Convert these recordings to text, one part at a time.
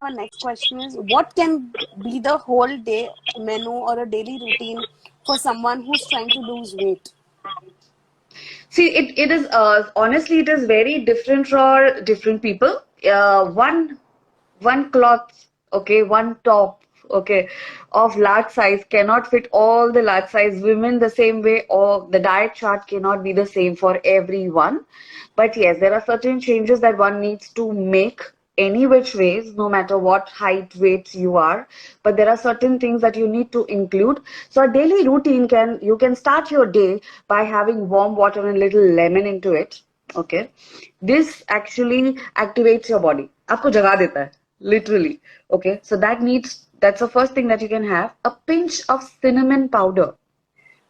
our next question is, what can be the whole day menu or a daily routine for someone who's trying to lose weight? See, it is honestly it is very different for different people. One cloth, okay, one top, okay, of large size cannot fit all the large size women the same way, or the diet chart cannot be the same for everyone. But yes, there are certain changes that one needs to make any which ways, no matter what height, weight you are. But there are certain things that you need to include. So a daily routine you can start your day by having warm water and a little lemon into it. Okay, this actually activates your body. आपको जगा देता है, literally. Okay, so that's the first thing that you can have. A pinch of cinnamon powder.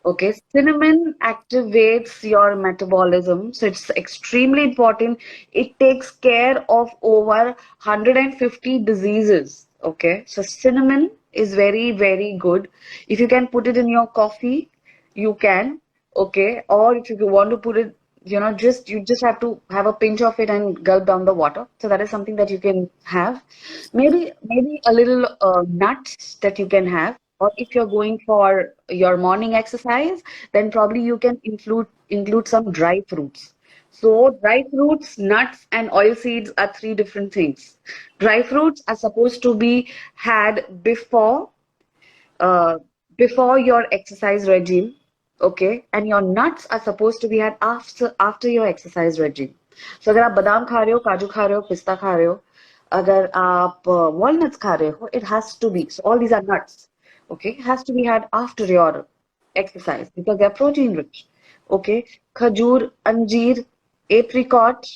Okay, cinnamon activates your metabolism, so it's extremely important. It takes care of over 150 diseases. Okay, so cinnamon is very, very good. If you can put it in your coffee, you can. Okay, or if you want to put it, you just have to have a pinch of it and gulp down the water. So that is something that you can have. Maybe a little nuts that you can have, or if you're going for your morning exercise, then probably you can include some dry fruits. So dry fruits, nuts, and oil seeds are three different things. Dry fruits are supposed to be had uh, before your exercise regime, okay, and your nuts are supposed to be had after your exercise regime. So अगर आप बादाम खा रहे हो, काजू खा रहे हो, पिस्ता खा रहे हो, अगर आप walnuts खा रहे हो, it has to be, so all these are nuts, okay, has to be had after your exercise because they are protein rich. Okay, khajur, anjeer, apricot,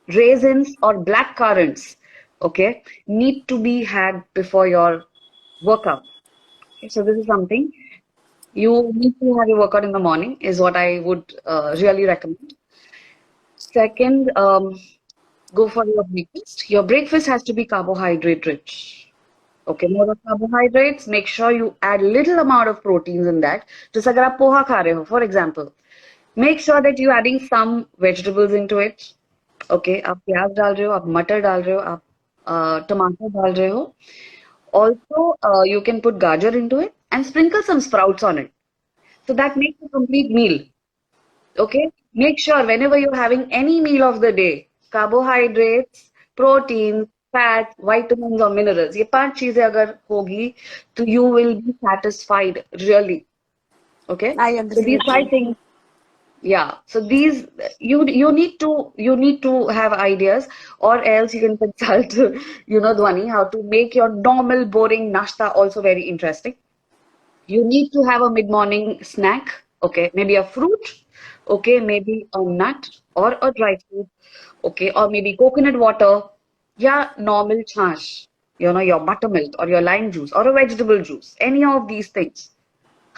raisins, or black currants, okay, need to be had before your workout. Okay, so this is something you need to have a workout in the morning is what I would really recommend. Second, go for your breakfast. Your breakfast has to be carbohydrate rich. Okay, more of carbohydrates. Make sure you add little amount of proteins in that. जैसे अगर आप पोहा खा रहे हो, for example, make sure that you're adding some vegetables into it. Okay, आप प्याज डाल रहे हो, आप मटर डाल रहे हो, आप टमाटर डाल रहे हो. Also, you can put gajar into it and sprinkle some sprouts on it. So that makes a complete meal. Okay? Make sure whenever you're having any meal of the day, carbohydrates, protein, fat, vitamins or minerals, ये पांच चीजें अगर होगी, तो you will be satisfied really. Okay? I So agree these with five you. things, yeah. So these you need to have ideas, or else you can consult Dhwani, how to make your normal boring nashta also very interesting. You need to have a mid-morning snack, okay, maybe a fruit, okay, maybe a nut or a dry fruit, okay, or maybe coconut water, yeah, normal chash, your buttermilk or your lime juice or a vegetable juice, any of these things.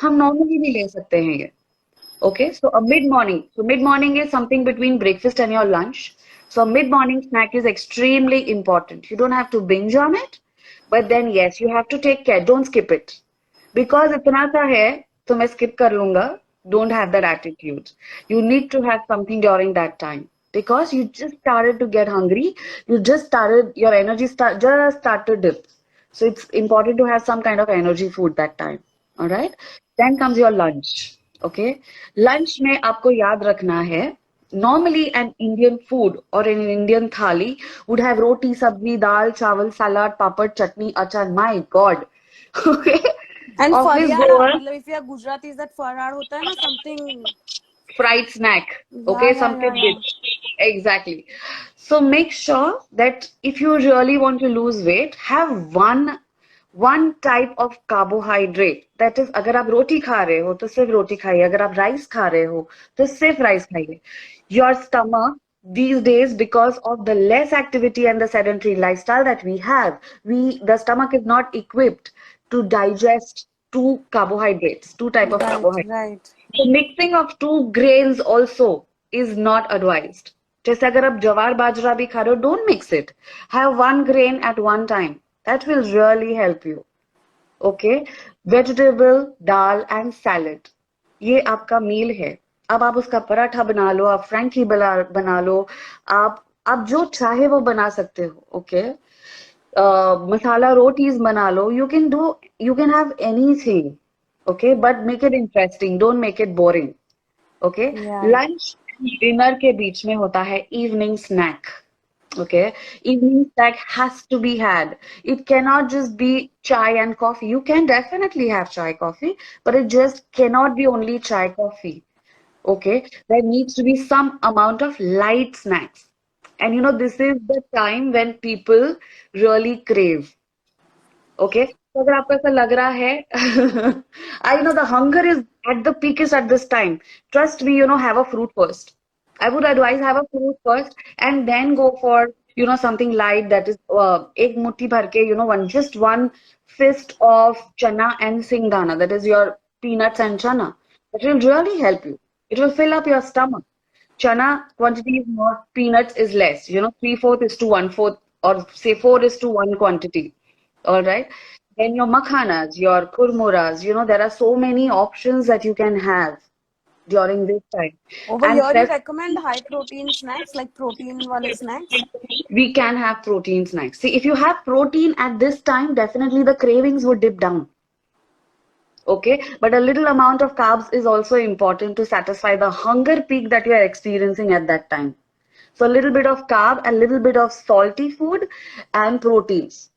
हम normally भी ले सकते हैं ये. Okay, so a mid-morning. So mid-morning is something between breakfast and your lunch. So a mid-morning snack is extremely important. You don't have to binge on it, but then yes, you have to take care. Don't skip it. Because इतना सा है, तो मैं skip कर लूंगा. Don't have that attitude. You need to have something during that time. Because you just started to get hungry. Your energy just started to dip. So it's important to have some kind of energy food that time. All right. Then comes your lunch. Okay. Lunch में आपको याद रखना है. Normally, an Indian food or an Indian thali would have roti, sabzi, dal, chawal, salad, papad, chutney, achar. My God. Okay. And Office फरियार, goer, मतलब if you are Gujarati, that फरार होता है ना, something. fried snack. Yeah, Okay, yeah, some yeah, yeah. tidbits. Exactly. So make sure that if you really want to lose weight, have one type of carbohydrate. That is, अगर आप रोटी खा रहे हो तो सिर्फ रोटी खाइए. अगर आप राइस खा रहे हो तो सिर्फ राइस खाइए. Your stomach these days, because of the less activity and the sedentary lifestyle that we have, the stomach is not equipped to digest two type of Right, carbohydrates. right. So mixing of two grains also is not advised. जैसे अगर आप ज्वार बाजरा भी खा रहे हो, don't mix it. Have one grain at one time. That will really help you. Okay? Vegetable, dal and salad. ये आपका मील है. अब आप उसका पराठा बना लो, आप फ्रैंकी बना लो, आप जो चाहे वो बना सकते हो. Okay? masala rotis bana lo. You can have anything, okay? But make it interesting. Don't make it boring, okay? Yeah. Lunch and dinner के बीच में होता है evening snack. Okay, evening snack has to be had. It cannot just be chai and coffee. You can definitely have chai coffee, but it just cannot be only chai coffee. Okay, there needs to be some amount of light snacks. And you know, this is the time when people really crave. Okay, तो अगर आपको ऐसा लग रहा है, I know the hunger is at the peakest at this time. Trust me, you know, have a fruit first. I would advise have a fruit first and then go for, you know, something light that is ek mutti bhar ke, you know, just one fist of chana and singdana, that is your peanuts and chana. It will really help you. It will fill up your stomach. Chana quantity is more, peanuts is less. You know, 3/4 is to 1/4, or say 4 is to 1 quantity. All right. Then your makhanas, your kurmuras, you know, there are so many options that you can have during this time. Over And here, you recommend high protein snacks, like protein wale snacks? we can have protein snacks. See, if you have protein at this time, definitely the cravings would dip down. Okay, but a little amount of carbs is also important to satisfy the hunger peak that you are experiencing at that time. So a little bit of carb, a little bit of salty food, and proteins.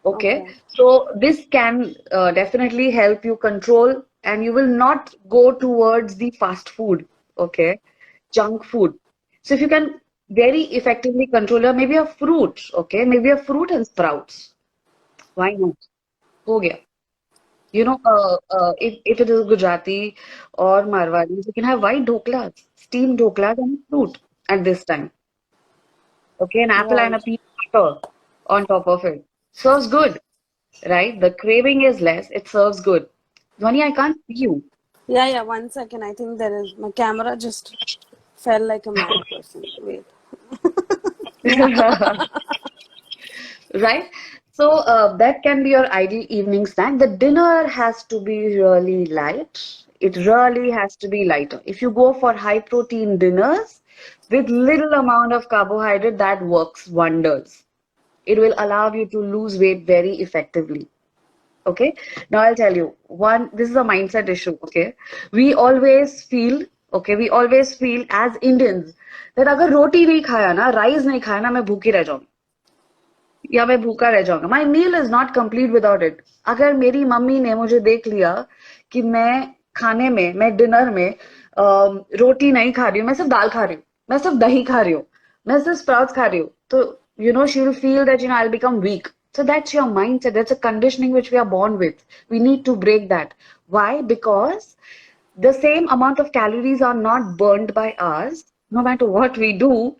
Okay, Okay. so this can definitely help you control, and you will not go towards the fast food, okay, junk food. So if you can very effectively control your, maybe a fruit, okay, maybe a fruit and sprouts. Why not? हो गया. You know, if it is Gujarati or Marwadis, you can have white dhoklas, steamed dhoklas and fruit at this time. Okay, an apple and a Right. peanut butter on top of it. Serves good, right? The craving is less. It serves good. Dhwani, I can't see you. Yeah, yeah. 1 second. I think there is my camera just fell like a mad person. Wait. Right? So that can be your ideal evening snack. The dinner has to be really light. It really has to be lighter. If you go for high protein dinners with little amount of carbohydrate, that works wonders. It will allow you to lose weight very effectively. Okay. Now I'll tell you one, this is a mindset issue. Okay. We always feel as Indians that अगर रोटी नहीं खाया ना, rice नहीं खाया ना, मैं भूखी रह जाऊंगी या मैं भूखा रह जाऊंगा. My meal is not complete without it. अगर मेरी मम्मी ने मुझे देख लिया कि मैं डिनर में रोटी नहीं खा रही हूँ, मैं सिर्फ दाल खा रही हूँ, मैं सिर्फ दही खा रही हूँ, मैं सिर्फ स्प्राउट्स खा रही हूँ, तो you know she will feel that you know I will become weak. So that's your mindset. That's a conditioning which we are born with. We need to break that. Why? Because the same amount of calories are not burned by us no matter what we do,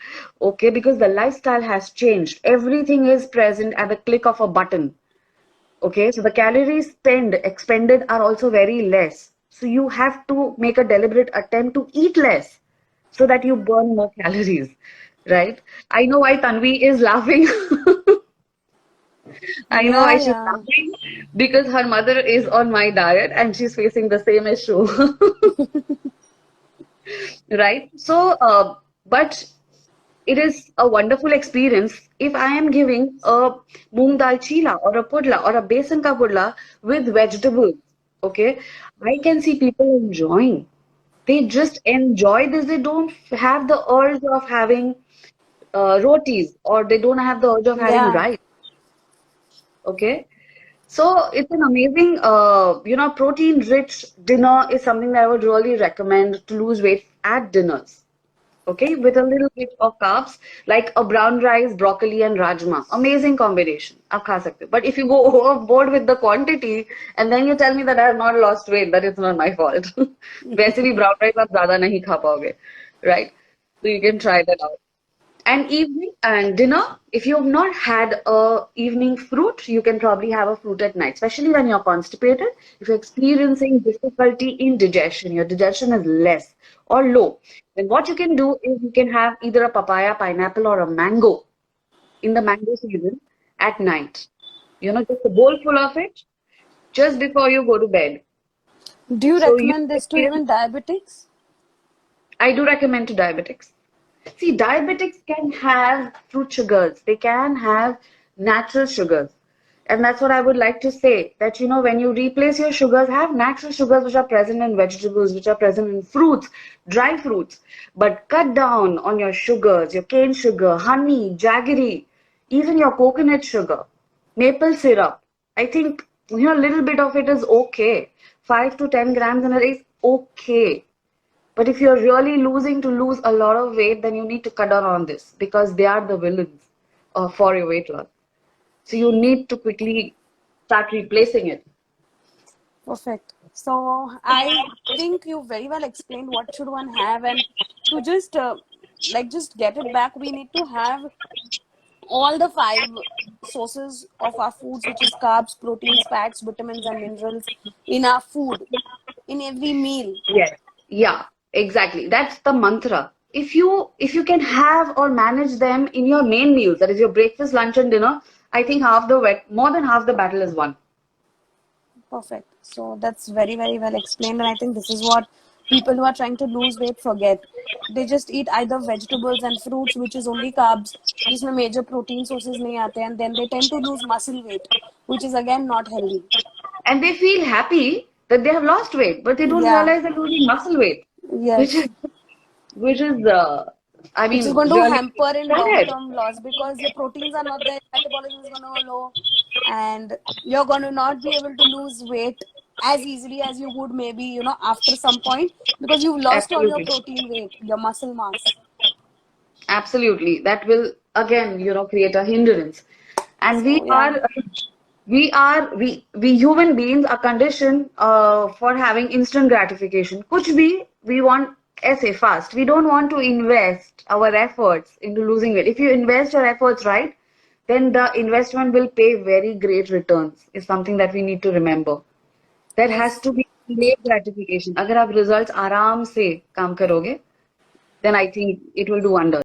okay, because the lifestyle has changed. Everything is present at the click of a button. Okay, so the calories expended are also very less, so you have to make a deliberate attempt to eat less so that you burn more calories, right? I know why Tanvi is laughing. I know why Yeah, she's yeah. laughing, because her mother is on my diet and she's facing the same issue. Right? So, but it is a wonderful experience if I am giving a moong dal chila or a pudla or a besan ka pudla with vegetables. Okay, I can see people enjoying. They just enjoy this. They don't have the urge of having rotis, or they don't have the urge of having Yeah. rice. Okay, so it's an amazing, protein-rich dinner is something that I would really recommend to lose weight at dinners. Okay, with a little bit of carbs like a brown rice, broccoli, and rajma. Amazing combination. आप खा सकते हो. But if you go overboard with the quantity and then you tell me that I have not lost weight, that is not my fault. वैसे भी brown rice आप ज़्यादा नहीं खा पाओगे, right? So you can try that out. And evening and dinner, if you have not had a evening fruit, you can probably have a fruit at night, especially when you're constipated. If you're experiencing difficulty in digestion, your digestion is less or low, then what you can do is you can have either a papaya, pineapple, or a mango in the mango season at night. You know, just a bowl full of it just before you go to bed. Do you So you recommend this to experience, even diabetics? I do recommend to diabetics. See, diabetics can have fruit sugars. They can have natural sugars. And that's what I would like to say, that, you know, when you replace your sugars, have natural sugars which are present in vegetables, which are present in fruits, dry fruits. But cut down on your sugars, your cane sugar, honey, jaggery, even your coconut sugar, maple syrup. I think, you know, a little bit of it is okay. 5 to 10 grams in a day is okay. But if you're really losing to lose a lot of weight, then you need to cut down on this, because they are the villains for your weight loss. So you need to quickly start replacing it. Perfect. So I think you very well explained what should one have, and to just just get it back, we need to have all the five sources of our foods, which is carbs, proteins, fats, vitamins, and minerals in our food, in every meal. Yes. Yeah, exactly. That's the mantra. If you can have or manage them in your main meals, that is your breakfast, lunch, and dinner, I think more than half the battle is won. Perfect. So that's very, very well explained. And I think this is what people who are trying to lose weight forget. They just eat either vegetables and fruits, which is only carbs, जिसमें major protein sources नहीं आते, and then they tend to lose muscle weight, which is again not healthy. And they feel happy that they have lost weight, but they don't Yeah. realize they're losing muscle weight, Yes. which is I Which mean, is going to really hamper in sad. long-term loss, because your proteins are not there, metabolism is going to go low, and you're going to not be able to lose weight as easily as you would maybe, you know, after some point, because you've lost all your Absolutely. protein weight, your muscle mass. Absolutely. That will again, you know, create a hindrance. And So, yeah. we human beings are conditioned for having instant gratification. Kuch bhi we want ऐसे fast. We don't want to invest our efforts into losing weight. If you invest your efforts right, then the investment will pay very great returns. Is something that we need to remember. There has to be delayed gratification. अगर आप results आराम से काम करोगे, then I think it will do wonders.